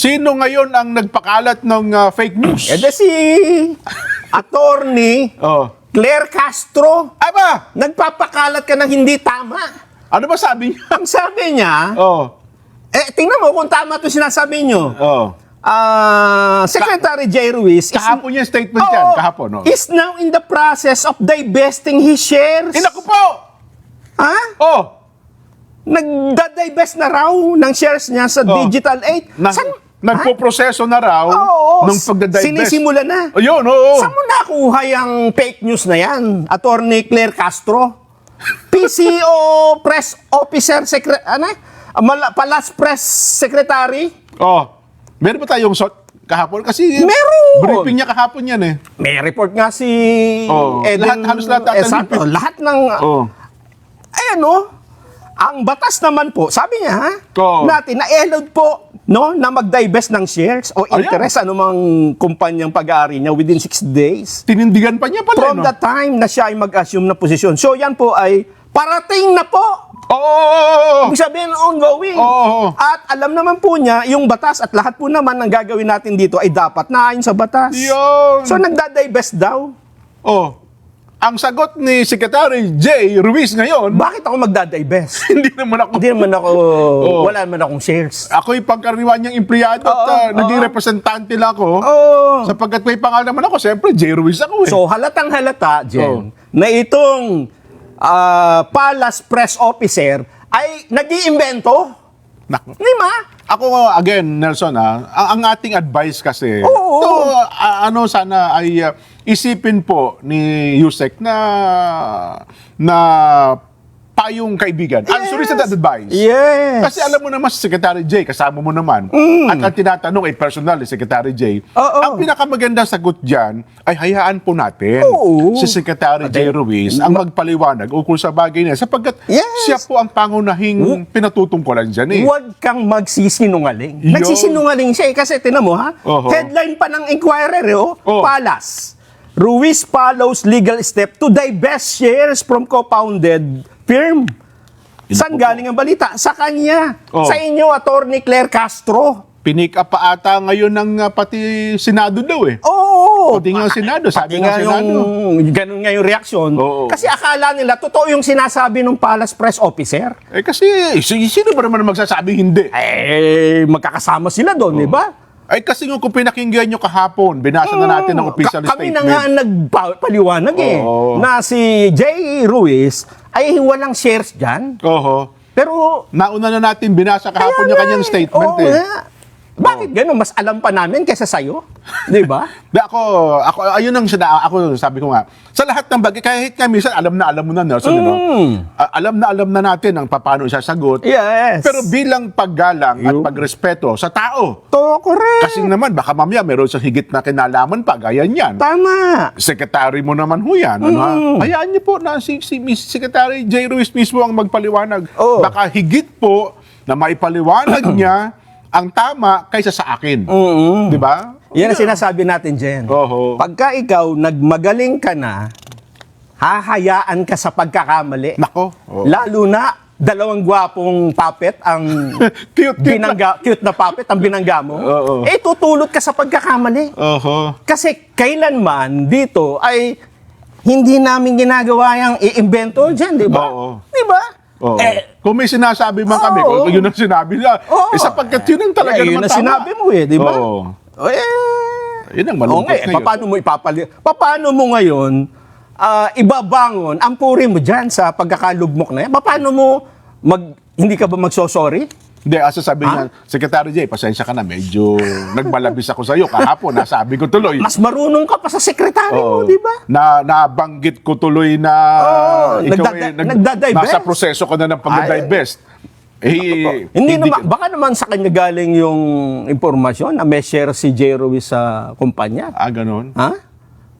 Sino ngayon ang nagpakalat ng fake news? Eh, si Attorney Claire Castro. Aba! Nagpapakalat ka ng hindi tama. Ano ba sabi niya? Ang sabi niya, Oh. tingnan mo kung tama ito sinasabi niyo. Oh. Secretary J. Ruiz Kahapon yung statement yan. Kahapon, no? is now in the process of divesting his shares. Inaku po! Ha? Oh. Nagda-divest na raw ng shares niya sa Digital 8. Nagpo-proseso na raw ng pagdadivest. Sinisimulan na. Ayun, oo. Saan mo nakuha yung fake news na yan? Attorney Claire Castro? PCO Press Officer, Palas Press Secretary? Oh. Meron ba tayong kahapon? Kasi Meron! briefing niya kahapon yan eh. May report nga si Eden. Halos lahat ata Exacto, lahat ng... Ayan ang batas naman po, sabi niya natin, na-allowed po na mag-divest ng shares o interest, anumang kumpanyang pag-aari niya within 6 days. Tinindigan pa niya pala, From the time na siya ay mag-assume na posisyon. So yan po ay parating na po. Ibig sabihin, ongoing. At alam naman po niya, yung batas at lahat po naman ng gagawin natin dito ay dapat naayon sa batas. Yun. So nagda-divest daw. Ang sagot ni Secretary J. Ruiz ngayon, bakit ako magda-divest? hindi naman ako, wala naman akong shares. ako'y pangkaraniwan niyang empleyado at naging representante lang ako. Sapagkat may pangalan naman ako, siyempre J. Ruiz ako eh. So halatang halata, Jen, na itong Palas Press Officer ay nag-iimbento. Di ba? Ako, again, Nelson, ang ating advice kasi, sana ay isipin po ni Yusek na payong kaibigan. Unsolicited advice. Yes. Kasi alam mo naman si Secretary J, kasama mo naman, at ang tinatanong ay personal ni Secretary J, ang pinakamaganda sagot dyan ay hayaan po natin si Secretary J. Ruiz ang magpaliwanag ukol sa bagay niya sapagkat siya po ang pangunahing pinatutungkulan dyan eh. Huwag kang magsisinungaling. Nagsisinungaling siya kasi tinan mo headline pa ng Inquirer Palas. Ruiz follows legal step to divest shares from co-founded firm. Saan galing ang balita? Sa kanya. Sa inyo, Attorney Claire Castro. Pinik up pa ata ngayon ng pati Senado daw eh. Pati nga Senado, sabi nga Senado. Ganun nga yung reaksyon. Kasi akala nila, totoo yung sinasabi ng Palas Press Officer. Kasi, sino ba naman magsasabi hindi? Magkakasama sila doon, di ba? Kasi kung pinakinggan nyo kahapon, binasa na natin ng official statement. Kami na nga nagpaliwanag na si J. Ruiz ay walang shares dyan. Pero nauna na natin binasa kahapon yung kanyang statement Bakit gano'n? Mas alam pa namin kaysa sa'yo? Di ba? Ayun ang ako sabi ko nga, sa lahat ng bagay, kahit kami, alam mo na, Nelson, alam na natin ang paano sasagot. Yes. Pero bilang paggalang at pagrespeto sa tao. Correct. Kasi naman, baka mamaya meron siyang higit na kinalaman pa, gaya niyan. Tama. Secretary mo naman ho yan. Hayaan niyo po na si Secretary J. Ruiz mismo ang magpaliwanag. Baka higit po na maipaliwanag niya ang tama kaysa sa akin. Di ba? Yan ang sinasabi natin, Jen. Pagka ikaw nagmagaling ka na, hahayaan ka sa pagkakamali. Nako. Lalo na, dalawang gwapong puppet ang cute na puppet ang binangga mo. Tutulot ka sa pagkakamali. Kasi kailanman dito ay hindi namin ginagawa yung i-invento dyan, di ba? Di ba? Kung may sinasabi man kami, kung yun ang sinabi niya, sapagkat yun ang talaga naman yun ang tama. sinabi mo di ba? Yun ang malungkot ngayon. Paano mo ngayon ibabangon ang puri mo dyan sa pagkakalugmok na yan? Paano mo hindi ka ba magsosorry? Hindi, sabi niya, Secretary J, pasensya ka na, medyo nagmalabis ako sa'yo. Kahapon, nasabi ko tuloy. Mas marunong ka pa sa sekretary mo, di ba? Nabanggit ko tuloy na ikaw nasa proseso ko na ng pag-divest. Hindi naman, baka naman sa kanya galing yung impormasyon na may share si J. Ruiz sa kumpanya. Ganon?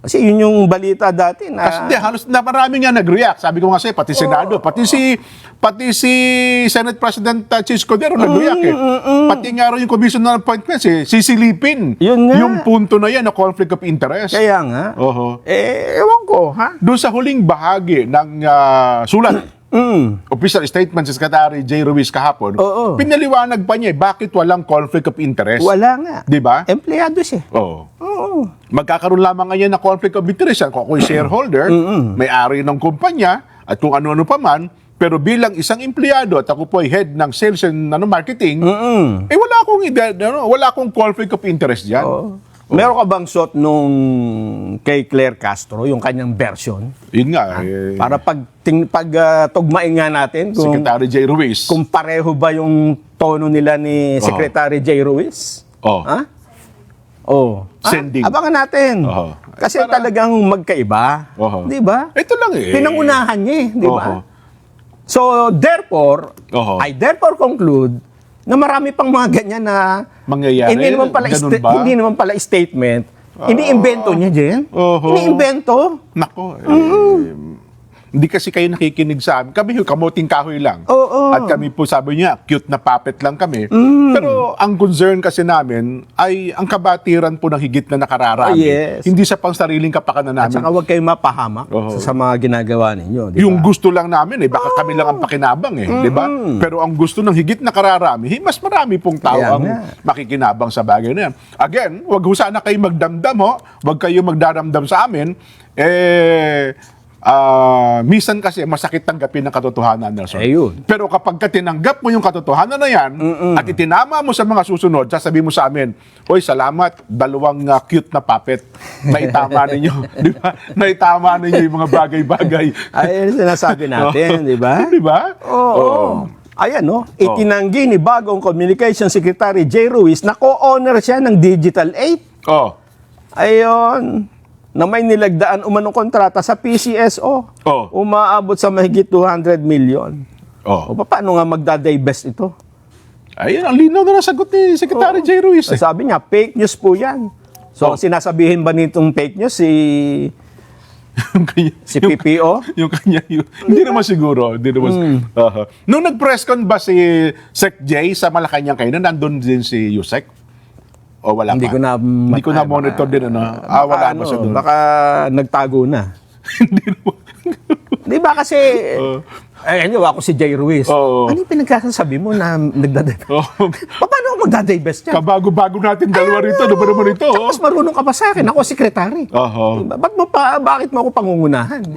Kasi yun yung balita dati na... Kasi halos na marami nga nag-react. Sabi ko nga sa'yo, pati Senado, pati si Senate President Chis Cordero nag-react Pati nga rin yung Commission on Appointments sisilipin yung punto na yan na conflict of interest. Kaya nga. Ewan ko, Doon sa huling bahagi ng sulat Official statement si Secretary J. Ruiz kahapon, pinaliwanag pa niya bakit walang conflict of interest. Wala nga. Di ba? Empleyado siya. Oo. Oo. Magkakaroon lamang ngayon na conflict of interest yan kung ako'y shareholder, may-ari ng kumpanya, at kung ano-ano pa man, pero bilang isang empleyado at ako po ay head ng sales and marketing, wala akong conflict of interest diyan. Meron ka bang shot nung kay Claire Castro, yung kanyang version? Yun nga. Para tugmain nga natin kung, Secretary J. Ruiz. kung pareho ba yung tono nila ni Secretary J. Ruiz? Ha? Sending. Abangan natin. Kasi talagang magkaiba. Di ba? Ito lang eh. Pinangunahan niya eh. Di ba? So, therefore, I therefore conclude na marami pang mga ganyan na mangyayari. Hindi naman pala statement. Iniimbento niya, Jen. Iniimbento. Nako. Hindi kasi kayo nakikinig sa amin. Kami kamuting kahoy lang. At kami po, sabi niya, cute na puppet lang kami. Pero ang concern kasi namin ay ang kabatiran po ng higit na nakararami. Hindi sa pang sariling kapakanan namin. At saka huwag kayong mapahamak sa mga ginagawa ninyo. Diba? Yung gusto lang namin baka kami lang ang pakinabang di ba? Pero ang gusto ng higit na kararami, mas marami pong tao ang makikinabang sa bagay na yan. Again, huwag ho sana kayo magdamdam huwag kayo magdaramdam sa amin. Minsan kasi masakit tanggapin ng katotohanan, Nelson. Pero kapag tinanggap mo yung katotohanan na yan at itinama mo sa mga susunod, sasabihin mo sa amin, "Oy, salamat, dalawang cute na puppet. Naitama ninyo." Di ba? Naitama ninyo yung mga bagay-bagay. Ay, sinasabi natin, di ba? Di ba? Oo. Ayan, itinanggi ni bagong Communication Secretary J. Ruiz na co-owner siya ng Digital 8. Ayun. Na may nilagdaan umanong kontrata sa PCSO. Umaabot sa mahigit 200 million. Paano nga magdadivest ito? Ayun, ang linaw na nasagot ni Secretary J. Ruiz. Sabi niya, fake news po yan. So, sinasabihin ba nitong fake news si PPO? Hindi naman siguro. Nung nag-press con ba si Sec J sa Malacanang kayo, nandun din si Yusek? O wala Hindi pa? Hindi ko na monitor din. Wala ba siya doon? Baka nagtago na. Hindi naman. Di ba kasi, ako si J. Ruiz. Ano yung pinagkasasabi mo na nagdadivest? Paano ako magdadivest yan? Kabago-bago natin dalawa rito. Ano ba naman ito? Tapos marunong ka pa sa akin. Ako sekretary. Diba? Bakit mo ako pangungunahan?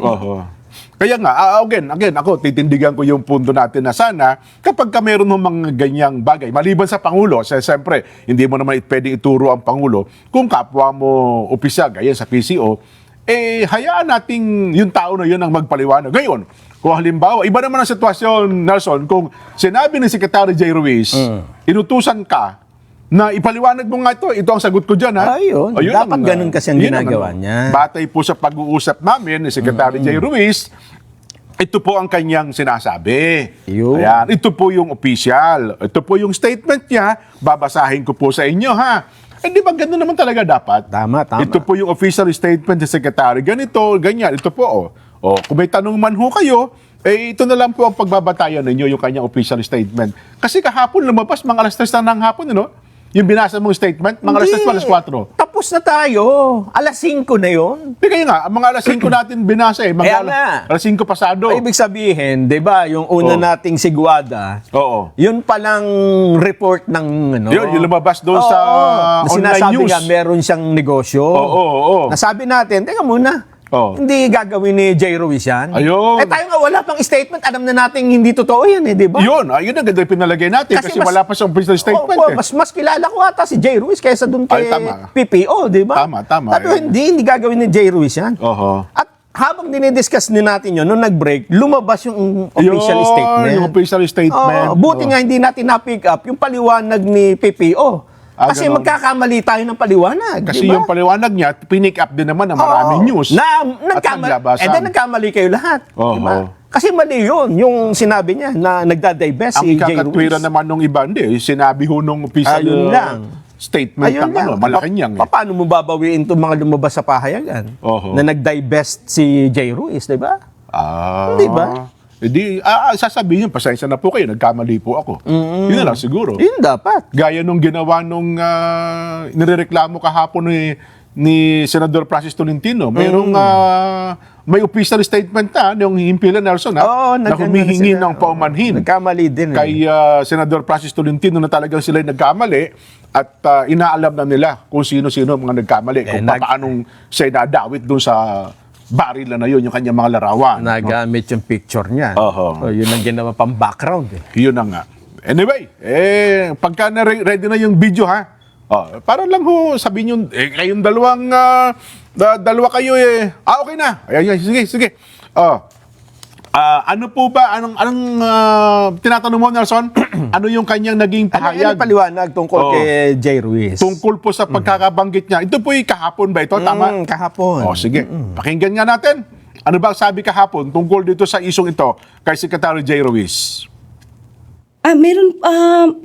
Kaya nga, again, ako, titindigan ko yung punto natin na sana, kapag ka meron ng mga ganyang bagay, maliban sa Pangulo, siyempre, hindi mo naman pwedeng ituro ang Pangulo, kung kapwa mo opisyal, gaya sa PCO, hayaan nating yung tao na yun ang magpaliwanag. Ngayon, kung halimbawa, iba naman ang sitwasyon, Nelson, kung sinabi ni Secretary J. Ruiz, inutusan ka, na ipaliwanag mo nga ito ang sagot ko dyan, ha? Ayun, dapat ganun kasi ang ginagawa niya. Batay po sa pag-uusap namin ni Secretary J. Ruiz, ito po ang kanyang sinasabi. Ayan, ito po yung official. Ito po yung statement niya. Babasahin ko po sa inyo, ha? Di ba ganun naman talaga dapat? Tama. Ito po yung official statement ni Secretary. Ganito, ganyan. Ito po, kung may tanong man ho kayo, ito na lang po ang pagbabatayan ninyo, yung kanyang official statement. Kasi kahapon lumabas, mga alas 3 na ng hapon, yung binasa mong statement, mga alas 3 alas 4. Tapos na tayo. Alas 5 na yun. Kaya nga, mga alas 5 natin binasa alas 5 pasado. Ibig sabihin, di ba, yung una nating sigwada, yun palang report ng yung lumabas doon sa online sinasabi news. Nga, meron siyang negosyo. Nasabi natin, teka muna, hindi gagawin ni J. Ruiz yan. Ayun. Tayo nga, wala pang statement. Alam na natin hindi totoo yan, di ba? Yun ang ganda pinalagay natin kasi wala pa siyang official statement. Mas kilala ko ata si J. Ruiz kaysa dun kay PPO, di ba? Tama. Pero hindi gagawin ni J. Ruiz yan. At habang dinidiscuss din natin yun, nung nag-break, lumabas yung official statement. Yung official statement. Buti nga hindi natin na-pick up yung paliwanag ni PPO. Kasi magkakamali tayo ng paliwanag. Kasi diba? yung paliwanag niya, pinick up din naman ng maraming news. Nagkamali kayo lahat. Diba? Kasi mali yun, yung sinabi niya na nagdadivest si J. Ruiz. Ang kakatwiran naman nung iba, sinabi ho nung official statement ng Malacanang. Paano mo babawiin itong mga lumabas sa pahayagan na nagdivest si J. Ruiz, di ba? Di ba? Sasabihin, pasensya na po kayo, nagkamali po ako. Yun na lang siguro. Yun dapat. Gaya nung ginawa nung nirereklamo kahapon ni Senador Francis Tolentino. Mayroong may official statement na yung himpilan Nelson Oo, na humihingi ng paumanhin Nagkamali din. kay Senador Francis Tolentino na talagang sila nagkamali at inaalam na nila kung sino-sino ang mga nagkamali, kung paanong siya nadawit doon sa baril na yun, yung kanyang mga larawan. Nagamit yung picture niya. Oho. Yun ang ginawa pang background. Yun na nga. Anyway, pagka ready na yung video para lang sabihin nyo, kayong dalawang, dalawa kayo okay na. Ayan, sige. Ano po ba, anong tinatanong mo, Nelson? Ano yung kanyang naging pahayag? Ano paliwanag tungkol kay Jay Ruiz? Tungkol po sa pagkakabanggit niya. Ito po'y kahapon ba ito? Tama? Kahapon. Sige. Pakinggan nga natin. Ano ba sabi kahapon tungkol dito sa isyong ito kay Secretary Jay Ruiz? Meron,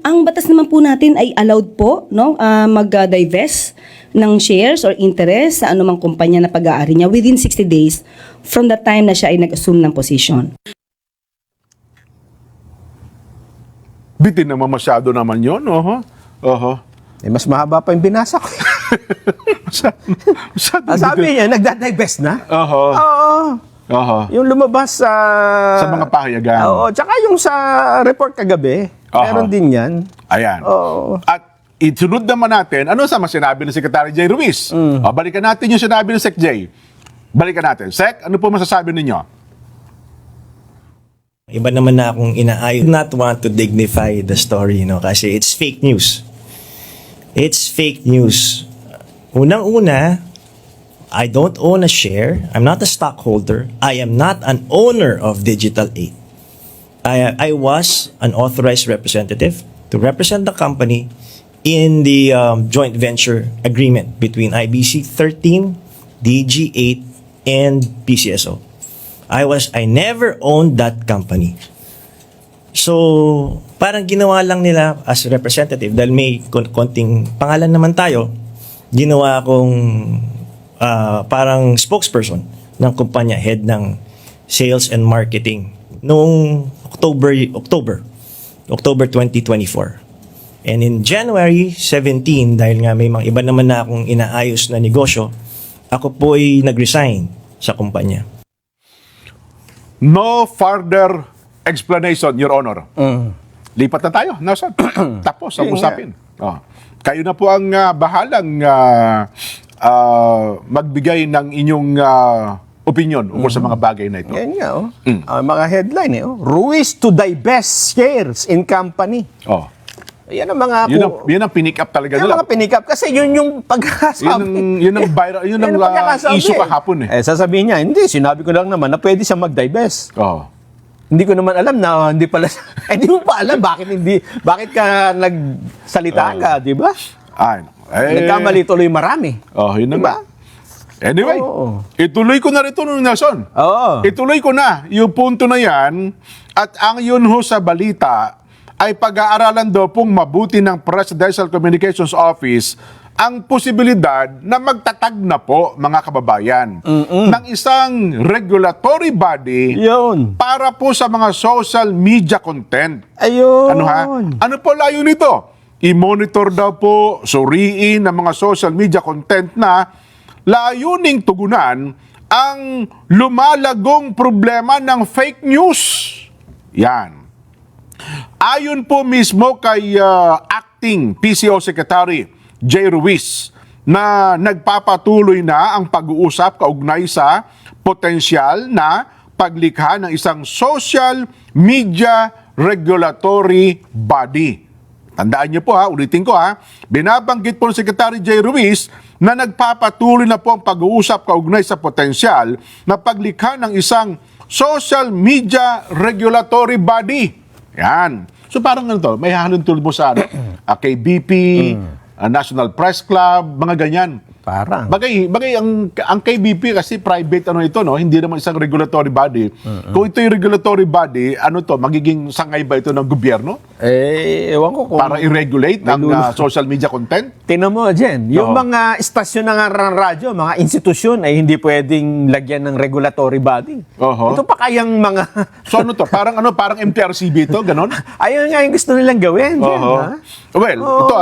ang batas naman po natin ay allowed po, no, mag-divest ng shares or interest sa anumang kumpanya na pag-aari niya within 60 days from the time na siya ay nag-assume ng position. Bitin naman masyado naman yun. Mas mahaba pa yung binasa ko. Masyado Sabi niya, nagda-divest na? Oo. Yung lumabas Sa mga pahayagan. Oo, tsaka yung sa report kagabi, meron din yan. Ayan. Oo. At isunod naman natin, ano sa sinabi ni Secretary Jay Ruiz? Balikan natin yung sinabi ni Sec Jay. Balikan natin. Sec, ano po masasabi ninyo? Iba naman na akong inaayon. Not want to dignify the story, kasi it's fake news. It's fake news. Unang-una, I don't own a share. I'm not a stockholder. I am not an owner of Digital 8. I was an authorized representative to represent the company in the joint venture agreement between IBC 13, DG8, and PCSO. I never owned that company. So, parang ginawa lang nila as representative dahil may konting pangalan naman tayo, ginawa akong parang spokesperson ng kumpanya, head ng sales and marketing noong October 2024. And in January 17, dahil nga may mga iba naman na akong inaayos na negosyo, ako po ay nag-resign sa kumpanya. No further explanation, Your Honor. Lipat na tayo, Nelson. Tapos ang usapin. Kayo na po ang bahalang magbigay ng inyong opinion ukol sa mga bagay na ito. Yan nga, mga headline, Ruiz to divest shares in company. Yan ang mga Yun ang pinick up talaga yan nila. ang mga pinick up kasi yun yung pagkasabi. Yun ang viral, yun ang issue kahapon sasabihin niya, hindi, sinabi ko lang naman na pwede siya mag-divest. Hindi ko naman alam na hindi pala, hindi mo pa alam bakit ka nagsalita ka, di ba? Nagkamali tuloy marami. Yun na diba? Anyway, ituloy ko na rito, Nelson. Ituloy ko na yung punto na yan at ang yun sa balita ay pag-aaralan daw pong mabuti ng Presidential Communications Office ang posibilidad na magtatag na po, mga kababayan, ng isang regulatory body para po sa mga social media content. Ano po layo nito? I-monitor daw po, suriin ng mga social media content na layuning tugunan ang lumalagong problema ng fake news. Yan. Ayon po mismo kay Acting PCO Secretary Jay Ruiz na nagpapatuloy na ang pag-uusap kaugnay sa potensyal na paglikha ng isang social media regulatory body. Tandaan niyo po ulitin ko binabanggit po ng Secretary Jay Ruiz na nagpapatuloy na po ang pag-uusap kaugnay sa potensyal na paglikha ng isang social media regulatory body. Yan. So parang may hahalong tulad mo sa KBP, National Press Club, mga ganyan. Parang. Bagay ang KBP kasi private ito, hindi naman isang regulatory body. Kung ito yung regulatory body, magiging sangay ba ito ng gobyerno? Ewan ko kung para i-regulate ang social media content? Tingnan mo, Jen, yung mga istasyon ng radyo, mga institusyon ay hindi pwedeng lagyan ng regulatory body. Ito pa kayang mga... So parang MTRCB ito, ganon? Ayun nga yung gusto nilang gawin, Jen. Well, ito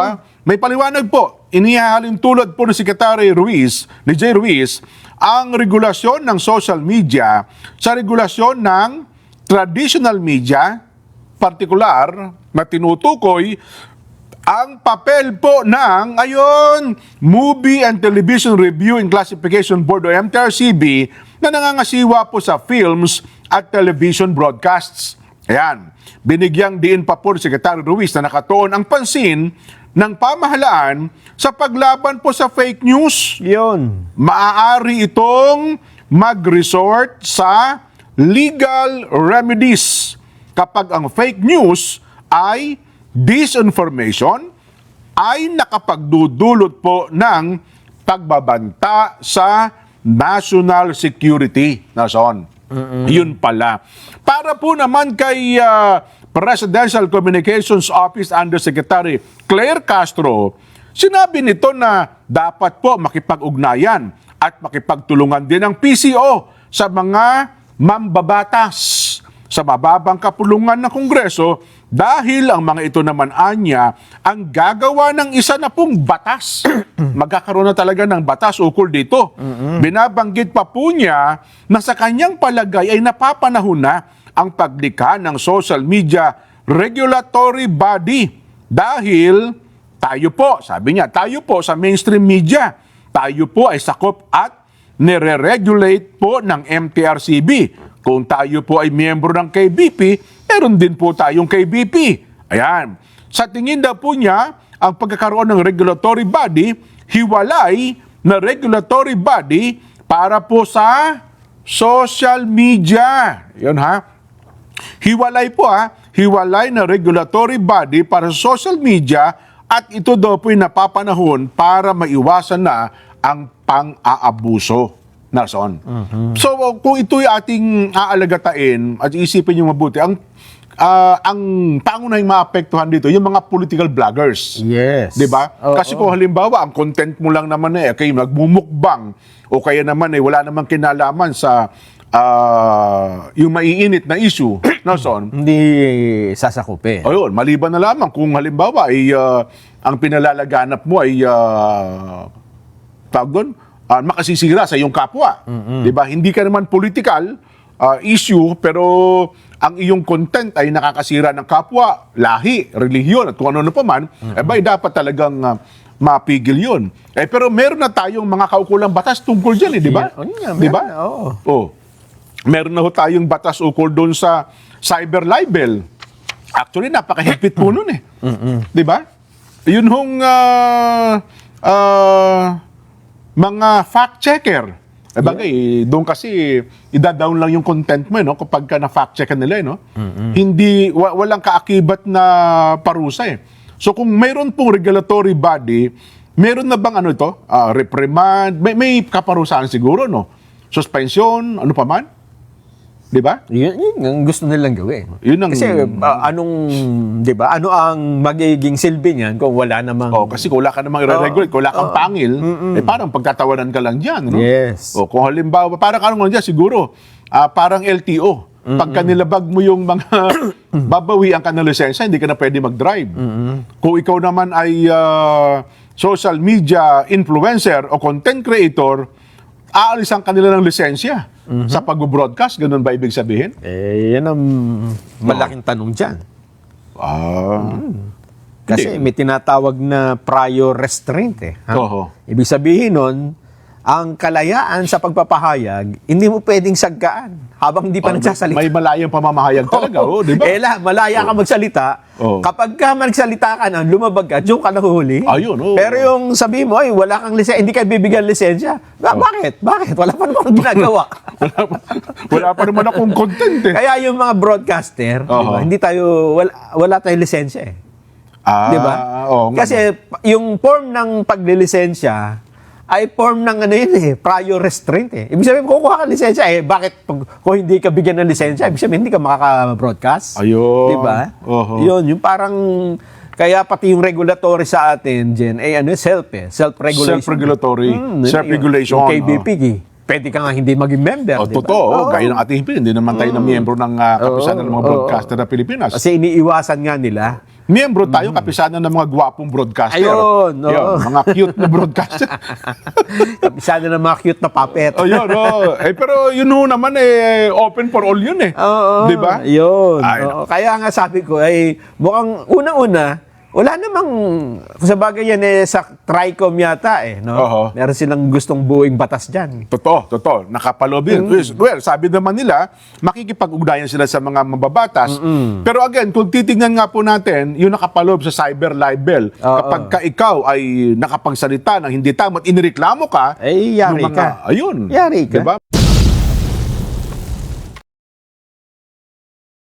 may paliwanag po, inihahalin tulad po ni Secretary Ruiz, ni Jay Ruiz, ang regulasyon ng social media sa regulasyon ng traditional media, partikular na tinutukoy ang papel po ng, Movie and Television Review and Classification Board o MTRCB na nangangasiwa po sa films at television broadcasts. Ayan, binigyang diin pa po ni Secretary Ruiz na nakatuon ang pansin ng pamahalaan sa paglaban po sa fake news. Yun. Maaari itong mag-resort sa legal remedies kapag ang fake news ay disinformation ay nakapagdudulot po ng pagbabanta sa national security. Nason. Yun pala. Para po naman kay Presidential Communications Office Undersecretary Claire Castro, sinabi nito na dapat po makipag-ugnayan at makipagtulungan din ang PCO sa mga mambabatas sa mababang kapulungan ng Kongreso dahil ang mga ito naman anya ang gagawa ng isa na pong batas. Magkakaroon na talaga ng batas ukol dito. Binabanggit pa po niya na sa kanyang palagay ay napapanahon na ang paglikha ng social media regulatory body dahil tayo po, sabi niya, tayo po sa mainstream media, tayo po ay sakop at nire-regulate po ng MTRCB. Kung tayo po ay miyembro ng KBP, meron din po tayong KBP. Ayan. Sa tingin daw po niya, ang pagkakaroon ng regulatory body, hiwalay na regulatory body para po sa social media. Yun ha. Hiwalay po hiwalay na regulatory body para sa social media at ito daw po ay napapanahon para maiwasan na ang pang-aabuso. Nason. So kung ito'y ating aalagatain at isipin yung mabuti, ang pangunahing maapektuhan dito, yung mga political bloggers. Yes. 'Di ba? Kasi kung halimbawa, ang content mo lang naman kayo nagmumukbang o kaya naman wala namang kinalaman sa yung maiinit na issue, Nason. Hindi sasakupin. Ayun, maliban na lamang kung halimbawa ay ang pinalalaganap mo ay makasisira sa iyong kapwa. 'Di ba? Hindi ka naman political issue pero ang iyong content ay nakakasira ng kapwa, lahi, relihiyon at kung ano pa man, dapat talagang mapigil 'yun. Pero meron na tayong mga kaukulang batas tungkol diyan, di ba? Di ba? Oh. Meron na ho tayong batas ukol doon sa cyber libel. Actually, napakahigpit po nun Di ba? Yun hong mga fact-checker. Bagay, doon kasi ida-down lang yung content mo, kapag ka na-fact-check nila, Hindi, walang kaakibat na parusa, So kung mayroon pong regulatory body, meron na bang reprimand, may kaparusahan siguro, Suspension, ano pa man? Di ba? Yun ang gusto nilang gawin. Yun ang, kasi di ba, ano ang magiging silbi niyan kung wala namang... kasi kung wala ka namang i-regulate, kung wala kang pangil, parang pagtatawanan ka lang dyan. Yes. Kung halimbawa, parang ano dyan, siguro, parang LTO. Pagka nilabag mo yung mga babawian ka ng lisensya, hindi ka na pwede mag-drive. Kung ikaw naman ay social media influencer o content creator, aalisan kanila ng lisensya sa pag-broadcast. Ganun ba ibig sabihin? Yan ang malaking tanong dyan. Kasi may tinatawag na prior restraint Ibig sabihin nun, ang kalayaan sa pagpapahayag, hindi mo pwedeng sagkaan habang hindi pa nagsasalita. May malayang pamamahayag talaga, di ba? Malaya ka magsalita. Kapag ka magsalita ka na, lumabag ka, diyon ka nahuhuli. Pero yung sabi mo, wala kang lisensya, hindi ka bibigyan lisensya. Bakit? Wala pa naman akong ginagawa. wala pa naman akong content Kaya yung mga broadcaster, diba, hindi tayo, wala tayong lisensya Diba? Kasi yung form ng paglilisensya, ay form ng prior restraint Ibig sabihin, kukuha ka ng lisensya bakit kung hindi ka bigyan ng lisensya, ibig sabihin, hindi ka makaka-broadcast. Ayun. Diba? Yun, yung parang, kaya pati yung regulatory sa atin, Jen, self-regulation. Self-regulatory. Self-regulation. Yung KBP, pwede ka nga hindi maging member. O, di ba? totoo. Oo. Gaya ng ating Pilipinas, hindi naman tayo na miyembro ng kapisanan ng mga broadcaster na Pilipinas. Kasi iniiwasan nga nila. Miyembro tayo, kapisanan ng mga gwapong broadcaster. Ayun, oo. Yun, mga cute na broadcaster. Sana ng mga cute na puppet. Oh, yun, oh. Pero yun ho naman, open for all yun eh. Oo. Di ba? Yun. Ay, Oo. Kaya nga sabi ko, mukhang unang-una, wala namang, sa bagay yan sa TRICOM yata no? Oo. Meron silang gustong buuing batas dyan. Totoo. Nakapalob yun. Well, sabi naman nila, makikipag-ugnayan sila sa mga mababatas. Pero again, kung titignan nga po natin, yung nakapalob sa cyber libel, kapag ka ikaw ay nakapagsalita ng hindi tama at inireklamo ka, Ay, yari yung ka. Ayun. Yari ka. Diba?